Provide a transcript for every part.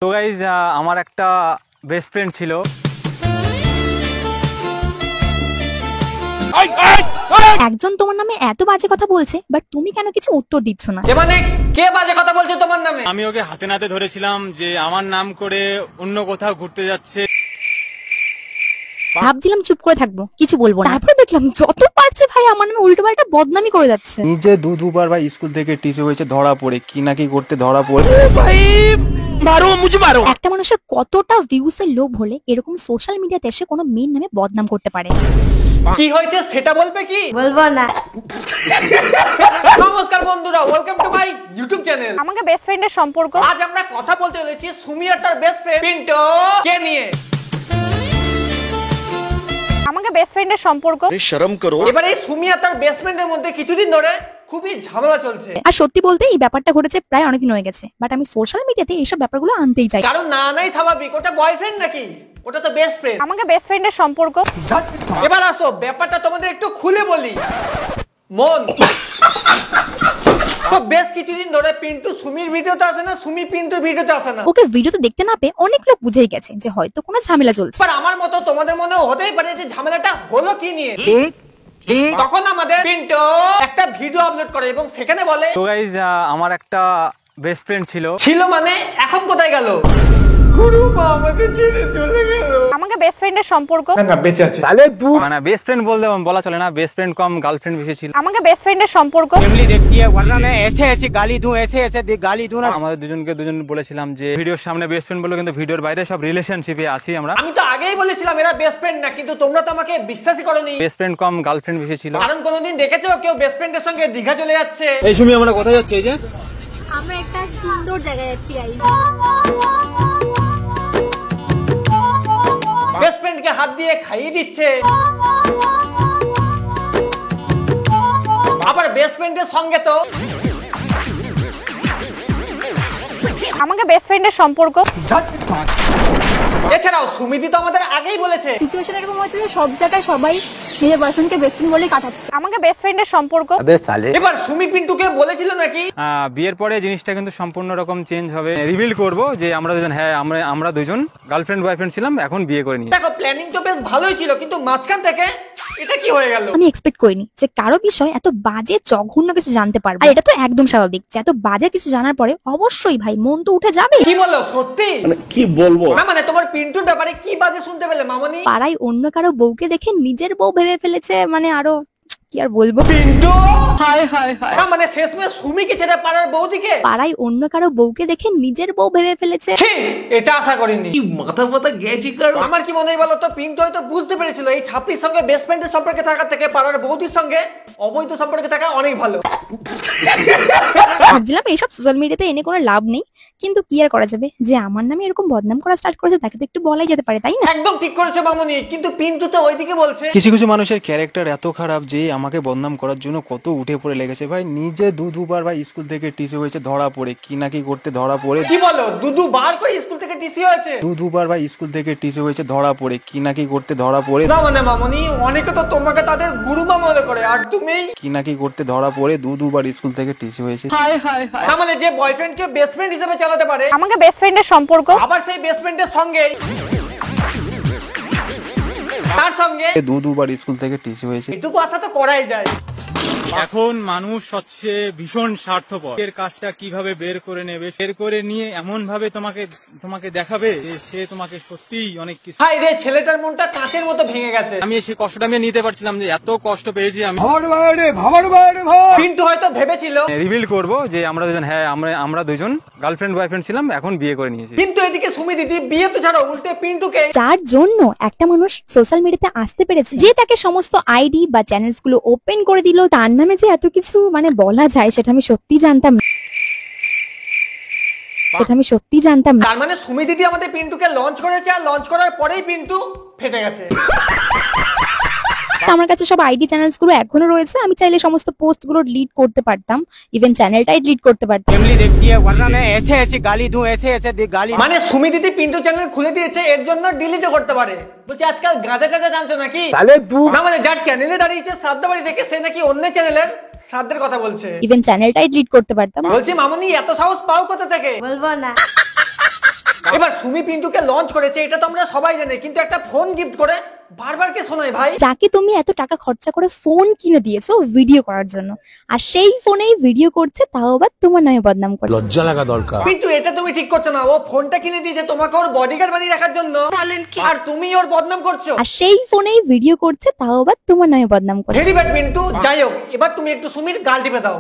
তো গাইজ আমার একটা বেস্ট ফ্রেন্ড ছিল। একজন তোমার নামে এত বাজে কথা বলছে, বাট তুমি কেন কিছু উত্তর দিচ্ছ না? মানে কে বাজে কথা বলছে তোমার নামে? আমি ওকে হাতে নাতে ধরেছিলাম যে আমার নাম করে অন্য কোথাও ঘুরতে যাচ্ছে। ভাবছিলাম চুপ করে থাকবো, কিছু বলবো না। তারপরে দেখলাম যত পারছে ভাই আমার নামে উল্টো পাল্টা বদনামি করে যাচ্ছে। নিজে দুবার ভাই স্কুল থেকে টিসি হয়েছে ধরা পড়ে, কি নাকি করতে ধরা পড়ে। ভাই মারো মুঝে মারো। একটা মানুষের কতটা ভিউস এর লোভ হলে এরকম সোশ্যাল মিডিয়াতে এসে কোনো মেয়ের নামে বদনাম করতে পারে? কি হয়েছে সেটা বলবে কি? বলবো না। নমস্কার বন্ধুরা, welcome to my YouTube channel. আমাকে বেস্ট ফ্রেন্ডের সম্পর্ক। আজ আমরা কথা বলতে চলেছি সুমি আর তার বেস্ট ফ্রেন্ড পিন্টু কে নিয়ে। আমাকে বেস্ট ফ্রেন্ডের সম্পর্ক। শরম করো। এবার এই সুমি আর তার বেস্ট ফ্রেন্ডের মধ্যে কিছুদিন ধরে খুবই ঝামেলা চলছে। আর সত্যি বলতে এই ব্যাপারটা ঘটেছে প্রায় অনেকদিন হয়ে গেছে, বাট আমি সোশ্যাল মিডিয়াতে এইসব ব্যাপারগুলো আনতেই চাই। কারণ না নাই স্বাভাবিক, ওটা বয়ফ্রেন্ড নাকি, ওটা তো বেস্ট ফ্রেন্ড। আমাকে বেস্ট ফ্রেন্ডের সম্পর্ক। এবার আসো ব্যাপারটা তোমাদের একটু খুলে বলি। মন তো বেশ কিছুদিন ধরে পিন্টু সুমির ভিডিওতে আসে না, সুমি পিন্টুর ভিডিওতে আসে না। ওকে ভিডিওতে দেখতে না পেয়ে অনেক লোক বুঝেই গেছে যে হয়তো কোনো ঝামেলা চলছে। এবার আমার মতো তোমাদের মনে হতেই পারে যে ঝামেলাটা হলো কি নিয়ে। তখন আমাদের পিন্টু একটা ভিডিও আপলোড করে এবং সেখানে বলে তো গাইজ আমার একটা বেস্ট ফ্রেন্ড ছিল মানে এখন কোথায় গেল? গুরু মা আমাদের ছেড়ে চলে গেল। আমাকে বেস্ট ফ্রেন্ডের সম্পর্ক। না বেঁচে আছে। মানে বেস্ট ফ্রেন্ড বলা চলে না, বেস্ট ফ্রেন্ড কম গার্লফ্রেন্ড বেশি ছিল। আমাকে বেস্ট ফ্রেন্ডের সম্পর্ক। फैमिली देखती है वरना मैं ऐसे ऐसे गाली दूं, ऐसे ऐसे गाली दूं ना। আমাদের দুজন বলেছিলাম যে ভিডিওর সামনে বেস্ট ফ্রেন্ড বলে, কিন্তু ভিডিওর বাইরে সব রিলেশনশিপে আসি আমরা। আমি তো আগেই বলেছিলাম এরা বেস্ট ফ্রেন্ড না, কিন্তু তোমরা তো আমাকে বিশ্বাসই করোনি। বেস্ট ফ্রেন্ড কম গার্লফ্রেন্ড বেশি ছিল। কারণ কোনোদিন দেখেছো কেউ বেস্ট ফ্রেন্ডের সঙ্গে দীঘা চলে যাচ্ছে? এই সুমি আমরা কোথায় যাচ্ছি? এই যে আমরা একটা সুন্দর জায়গায় যাচ্ছি গাইস। বেস্ট ফ্রেন্ডকে হাত দিয়ে খাইয়ে দিচ্ছে, আবার বেস্ট ফ্রেন্ডের সঙ্গে তো। আমাকে বেস্ট ফ্রেন্ডের সম্পর্ক। এছাড়াও সুমিতি তো আমাদের আগেই বলেছে সিচুয়েশন এরকম হচ্ছে যে সব জায়গায় সবাই নিজের বয়ফ্রেন্ডকে বেস্ট ফ্রেন্ড বলেই কাটাচ্ছে। আমাকে বেস্ট ফ্রেন্ডের সম্পর্ক। এবার সুমি পিন্টুকে বলেছিল নাকি বিয়ের পরে জিনিসটা কিন্তু সম্পূর্ণ রকম চেঞ্জ হবে। রিভিল করব যে আমরা দুজন, হ্যাঁ আমরা দুজন গার্লফ্রেন্ড বয়ফ্রেন্ড ছিলাম, এখন বিয়ে করে নিয়েছি। দেখো প্ল্যানিং তো বেশ ভালোই ছিল, কিন্তু মাঝখান থেকে এটা কি হয়ে গেল? আমি এক্সপেক্ট করিনি যে কারো বিষয় এত বাজে জঘন্য কিছু জানতে পারবে। আর এটা তো একদম স্বাভাবিক যে এত বাজে কিছু জানার পরে অবশ্যই ভাই মন তো উঠে যাবে। কি বলো সত্যি? কি বলবো? না মানে তোমার পিন্টুর ব্যাপারে কি বাজে শুনতে পেলে মামনি? পাড়ায় অন্য কারো বউকে দেখে নিজের বউ ভেবে ফেলেছে, মানে আরো কি আর বলবো। পিন্টু হায় হায় হায়। না মানে শেষমেশ সুমিকে ছেড়ে পাড়ার বৌদিকে? পাড়ায় অন্য কারো বউকে দেখে নিজের বউ ভেবে ফেলেছে। ছি, এটা আশা করিনি। মাথা ফাতা গেছি কার। আমার কি মনে হয় বলো তো, পিন্টু হয়তো বুঝতে পেরেছিল এই ছাত্রীর সঙ্গে বেস্ট ফ্রেন্ডের সম্পর্কে থাকার থেকে পাড়ার বৌদির সঙ্গে অবৈধ সম্পর্কে থাকা অনেক ভালো। ভাবছিলাম এইসব সোশ্যাল মিডিয়াতে এনে কোনো লাভ নেই, কিন্তু কি আর করা যাবে, যে আমার নামে এরকম বদনাম করা স্টার্ট করেছে তাকে তো একটু বলাই যেতে পারে, তাই না? একদম ঠিক করেছে মামনি, কিন্তু পিন্টু তো ওইদিকে বলছে কিছু কিছু মানুষের ক্যারেক্টার এত খারাপ যে আমাকে বদনাম করার জন্য কত উঠে পড়ে লেগেছে। ভাই নিজে দুবার ভাই স্কুল থেকে টিসি হয়েছে ধরা পড়ে, কি নাকি করতে ধরা পড়ে। কি বলো দুদু বার করে স্কুল থেকে টিসি হয়েছে? দুবার ভাই স্কুল থেকে টিসি হয়েছে ধরা পড়ে, কি নাকি করতে ধরা পড়ে। না মানে মামনি অনেকে তো তোমাকে তাদের গুরুমা মনে করে, আর তুমি কি নাকি করতে ধরা পড়ে দুবার স্কুল থেকে টিসি হয়েছে। না মানে যে বয়ফ্রেন্ডকে বেস্ট ফ্রেন্ড হিসেবে চালাতে পারে, আমাকে বেস্ট ফ্রেন্ডের সম্পর্ক। আবার সেই বেস্ট ফ্রেন্ডের সঙ্গে তার সঙ্গে দুবার স্কুল থেকে টিসি হয়েছে। এটুকু আশা তো করাই যায়। এখন মানুষ হচ্ছে ভীষণ স্বার্থপর। এর কাজটা কিভাবে বের করে নেবে, বের করে নিয়ে এমন ভাবে তোমাকে দেখাবে যে সে তোমাকে সত্যিই অনেক কিছু। হাই রে, ছেলেটার মনটা কাঁচের মতো ভেঙে গেছে। আমি সেই কষ্টটা আমি নিতে পারছিলাম যে এত কষ্ট পেয়েছি আমি। পিন্টু হয়তো ভেবেছিল রিভিল করব যে আমরা দুজন, হ্যাঁ আমরা দুজন গার্লফ্রেন্ড বয়ফ্রেন্ড ছিলাম, এখন বিয়ে করে নিয়েছি। কিন্তু এদিকে সুমি দিদি বিয়ে তো ছাড়ো, উল্টে পিন্টুকে যার জন্য একটা মানুষ সোশ্যাল মিডিয়াতে আসতে পেরেছে, যে তাকে সমস্ত আইডি বা চ্যানেলস গুলো ওপেন করে দিল, তার নামে যে এত কিছু মানে বলা যায় সেটা আমি সত্যি জানতাম না। তার মানে সুমি দিদি আমাদের পিন্টুকে লঞ্চ করেছে, আর লঞ্চ করার পরেই পিন্টু ফেটে গেছে। আমার কাছে সব আইডি চ্যানেলস গুলো এখনো রয়েছে, আমি চাইলে সমস্ত পোস্ট গুলো ডিলিট করতে পারতাম, ইভেন চ্যানেলটাই ডিলিট করতে পারতাম। फैमिली देखती है वरना मैं ऐसे ऐसे गाली दूं, ऐसे ऐसे गाली। মানে সুমি দিদি পিন্টু চ্যানেল খুলে দিয়েছে, এর জন্য ডিলিটও করতে পারে। বলছে আজকাল গাঁজা টাজা জানছো নাকি? না মানে যার চ্যানেলে দাঁড়িয়েছে শ্রাদ্ধ বাড়ি থেকে, সে নাকি অন্য চ্যানেলের শ্রাদ্ধের কথা বলছে। ইভেন চ্যানেলটাই ডিলিট করতে পারতাম। বলছি মামনি এত সাহস পাও কোথা থেকে? বলবো না। এবার সুমি পিন্টুকে লঞ্চ করেছে এটা তো আমরা সবাই জানি, কিন্তু একটা ফোন গিফট করে বারবার কে শোনায় ভাই? যাকে তুমি এত টাকা খরচা করে ফোন কিনে দিয়েছো ভিডিও করার জন্য, আর সেই ফোনেই ভিডিও করছে, তাও আবার তোমার নামে বদনাম করে। লজ্জা লাগা দরকার। কিন্তু এটা তুমি ঠিক করছো না। ও ফোনটা কিনে দিয়েছে তোমাকে ওর বডিগার্ড বানিয়ে রাখার জন্য, আর তুমি ওর বদনাম করছো। আর সেই ফোনেই ভিডিও করছে, তাও আবার তোমার নামে বদনাম করে। Very bad Pintu. যাই হোক, এবার তুমি একটু সুমির গাল টিপে দাও।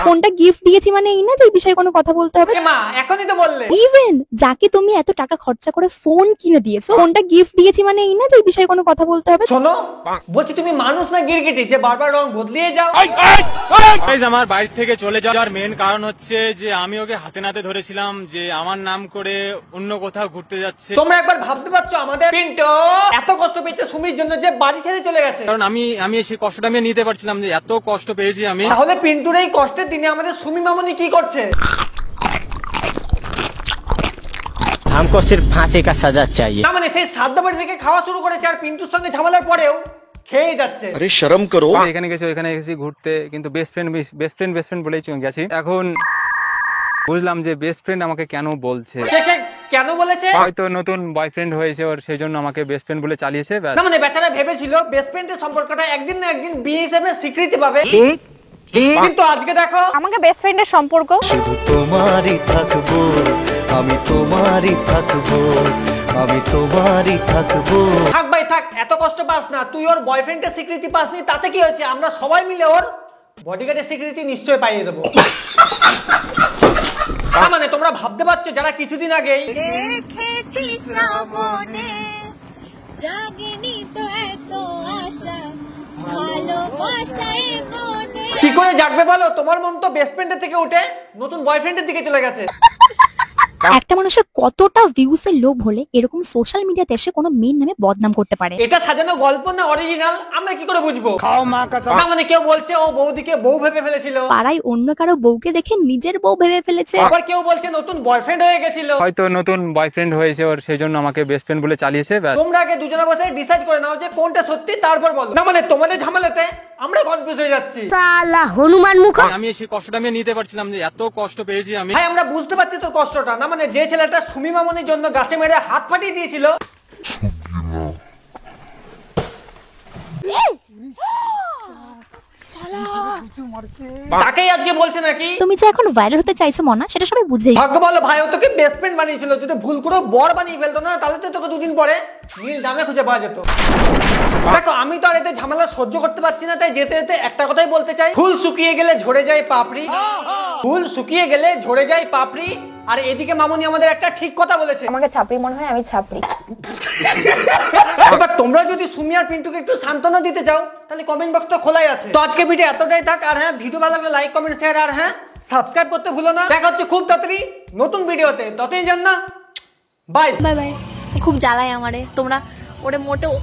ফোনটা গিফট দিয়েছি মানে এই না যে এই বিষয়ে কোনো কথা বলতে হবে। এ মা, এখনই তো বললে। ইভেন যাকে তুমি এত টাকা খরচা করে ফোন কিনে দিয়েছো, ফোনটা গিফট দিয়েছি মানে এই না যে এই বিষয়ে কোনো কথা বলতে হবে। শোনো, বলছি তুমি মানুষ না গিরগিটি যে বারবার রং বদলিয়ে যাও? গাইস, আমার বাড়ি থেকে চলে যাওয়ার মেন কারণ হচ্ছে যে আমি ওকে হাতে নাতে ধরেছিলাম যে আমার নাম করে অন্য কোথাও ঘুরতে যাচ্ছে। তোমরা একবার ভাবতে পারছো আমাদের পিন্টু এত কষ্ট পেয়েছে সুমির জন্য যে বাড়ি ছেড়ে চলে গেছে? কারণ আমি সেই কষ্টটা আমি নিতে পারছিলাম যে এত কষ্ট পেয়েছি আমি। তাহলে পিন্টুর এই কষ্টের দিনে আমাদের সুমি মামনি কি করছে? हमको सिर्फ फांसी का सजा चाहिए। না মানে সেই শ্রাদ্ধ বাড়ি থেকে খাওয়া শুরু করেছে আর পিন্টুর সঙ্গে ঝামেলার পরেও খেয়ে যাচ্ছে। আরে শরম করো। এখানে গেছি ওখানে গেছি ঘুরতে, কিন্তু বেস্ট ফ্রেন্ড বলেই গেছি। এখন বুঝলাম যে বেস্ট ফ্রেন্ড আমাকে কেন বলছে। সে কেন বলেছে? হয়তো নতুন বয়ফ্রেন্ড হয়েছে ওর, সেই জন্য আমাকে বেস্ট ফ্রেন্ড বলে চালিয়েছে। ব্যাস। না মানে বেচারা ভেবেছিল বেস্ট ফ্রেন্ডের সম্পর্কটা একদিন না একদিন বিয়ে হিসেবে স্বীকৃতি পাবে, কিন্তু আজকে দেখো। আমাকে বেস্ট ফ্রেন্ডের সম্পর্ক শুধু তোমারই থাকবো, আমি তোমারই থাকবো, আমি তোমারই থাকবো। থাক ভাই থাক, এত কষ্ট পাস না। তুই ওর বয়ফ্রেন্ডের স্বীকৃতি পাসনি তাতে কি হয়েছে? আমরা সবাই মিলে ওর বডিগার্ডের স্বীকৃতি নিশ্চয় পাইয়ে দেবো। তার মানে তোমরা ভাবতে পারছো যারা কিছুদিন আগেই দেখেছি শ্রাবণে জাগেনি তো এত আশা ভালোবাসায় মনে। কি করে জাগবে বলো? তোমার মন তো বেস্ট ফ্রেন্ডের থেকে উঠে নতুন বয়ফ্রেন্ডের দিকে চলে গেছে। একটা মানুষের কতটা ভিউস এর লোভ হলে এরকম সোশ্যাল মিডিয়াতে এসে কোনো মেয়ের নামে বদনাম করতে পারে? এটা সাজানো গল্প না অরিজিনাল আমরা কি করে বুঝবো? खाओ माँ कसम। না মানে কেউ বলছে ও বৌদিকে বউ ভেবে ফেলেছিল, পাড়ায় অন্য কারো বউকে দেখে নিজের বউ ভেবে ফেলেছে। আবার কেউ বলছে নতুন বয়ফ্রেন্ড হয়ে গেছিল। হয়তো নতুন বয়ফ্রেন্ড হয়েছে ওর, সেই জন্য আমাকে বেস্ট ফ্রেন্ড বলে চালিয়েছে। ব্যাস। তোমরা আগে দুজনে বসে ডিসাইড করে নাও যে কোনটা সত্যি, তারপর বলো। না মানে তোমাদের ঝামেলাতে আমরা কনফিউজ হয়ে যাচ্ছি। আমি সেই কষ্টটা আমি নিতে পারছিলাম যে এত কষ্ট পেয়েছি আমি। ভাই আমরা বুঝতে পারছি তোর কষ্টটা। না মানে যে ছেলেটা সুমি মামনির জন্য গাছে মেরে হাত ফাটিয়ে দিয়েছিল, তাকেই আজকে বলছে নাকি তুমি যে এখন ভাইরাল হতে চাইছো মনা, সেটা সবাই বুঝেই। ভাগ্য বলো ভাই ও তোকে বেস্ট ফ্রেন্ড বানিয়েছিল। যদি ভুল করে বর বানিয়ে ফেলতো না তাহলে তো তোকে দুদিন পরে নীল দামে খুঁজে পাওয়া যেত। দেখো আমি তো আর এতে ঝামেলা সহ্য করতে পারছি না, তাই যেতে যেতে একটা কথাই বলতে চাই, ফুল শুকিয়ে গেলে ঝরে যায় পাপড়ি, ফুল শুকিয়ে গেলে ঝরে যায় পাপড়ি। আর এদিকে মামনি আমাদের একটা ঠিক কথা বলেছে। আমাকে ছাপড়ি মনে হয়, আমি ছাপড়ি। এবার তোমরা যদি সুমি আর পিন্টুকে একটু সান্ত্বনা দিতে চাও তাহলে কমেন্ট বক্স তো খোলাই আছে। তো আজকে ভিডিও এতটাই থাক। আর হ্যাঁ, ভিডিও ভালো লাগলে লাইক কমেন্ট শেয়ার আর হ্যাঁ সাবস্ক্রাইব করতে ভুলো না। দেখা হচ্ছে খুব তাড়াতাড়ি নতুন ভিডিওতে, ততই জান না বাই বাই বাই। খুব জ্বালায় আমারে তোমরা, ওরে মোটেও